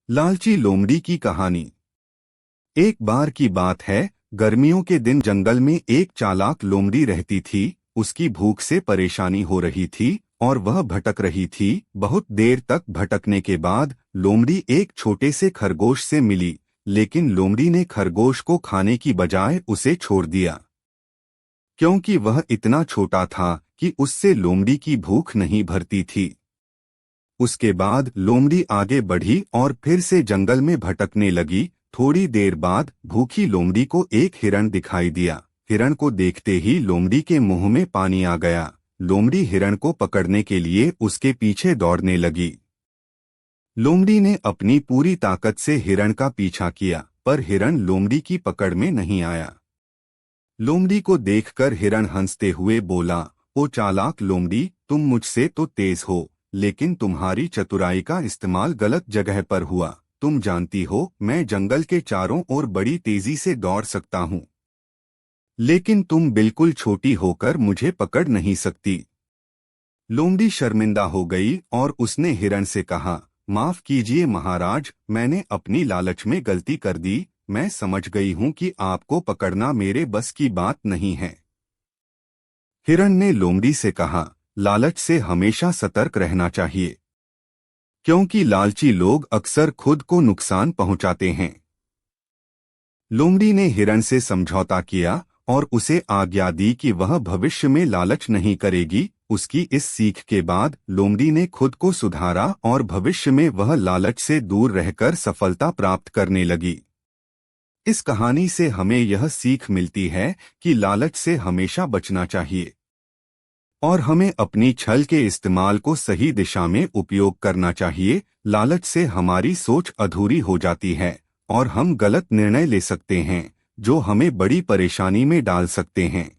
लालची लोमड़ी की कहानी। एक बार की बात है, गर्मियों के दिन जंगल में एक चालाक लोमड़ी रहती थी। उसकी भूख से परेशानी हो रही थी और वह भटक रही थी। बहुत देर तक भटकने के बाद लोमड़ी एक छोटे से खरगोश से मिली, लेकिन लोमड़ी ने खरगोश को खाने की बजाय उसे छोड़ दिया, क्योंकि वह इतना छोटा था कि उससे लोमड़ी की भूख नहीं भरती थी। उसके बाद लोमड़ी आगे बढ़ी और फिर से जंगल में भटकने लगी। थोड़ी देर बाद भूखी लोमड़ी को एक हिरण दिखाई दिया। हिरण को देखते ही लोमड़ी के मुंह में पानी आ गया। लोमड़ी हिरण को पकड़ने के लिए उसके पीछे दौड़ने लगी। लोमड़ी ने अपनी पूरी ताकत से हिरण का पीछा किया, पर हिरण लोमड़ी की पकड़ में नहीं आया। लोमड़ी को देखकर हिरण हंसते हुए बोला, ओ चालाक लोमड़ी, तुम मुझसे तो तेज हो, लेकिन तुम्हारी चतुराई का इस्तेमाल गलत जगह पर हुआ। तुम जानती हो, मैं जंगल के चारों ओर बड़ी तेजी से दौड़ सकता हूँ, लेकिन तुम बिल्कुल छोटी होकर मुझे पकड़ नहीं सकती। लोमड़ी शर्मिंदा हो गई और उसने हिरण से कहा, माफ कीजिए महाराज, मैंने अपनी लालच में गलती कर दी। मैं समझ गई हूँ कि आपको पकड़ना मेरे बस की बात नहीं है। हिरण ने लोमड़ी से कहा, लालच से हमेशा सतर्क रहना चाहिए, क्योंकि लालची लोग अक्सर खुद को नुकसान पहुंचाते हैं। लोमड़ी ने हिरण से समझौता किया और उसे आज्ञा दी कि वह भविष्य में लालच नहीं करेगी। उसकी इस सीख के बाद लोमड़ी ने खुद को सुधारा और भविष्य में वह लालच से दूर रहकर सफलता प्राप्त करने लगी। इस कहानी से हमें यह सीख मिलती है कि लालच से हमेशा बचना चाहिए और हमें अपनी छल के इस्तेमाल को सही दिशा में उपयोग करना चाहिए। लालच से हमारी सोच अधूरी हो जाती है और हम गलत निर्णय ले सकते हैं, जो हमें बड़ी परेशानी में डाल सकते हैं।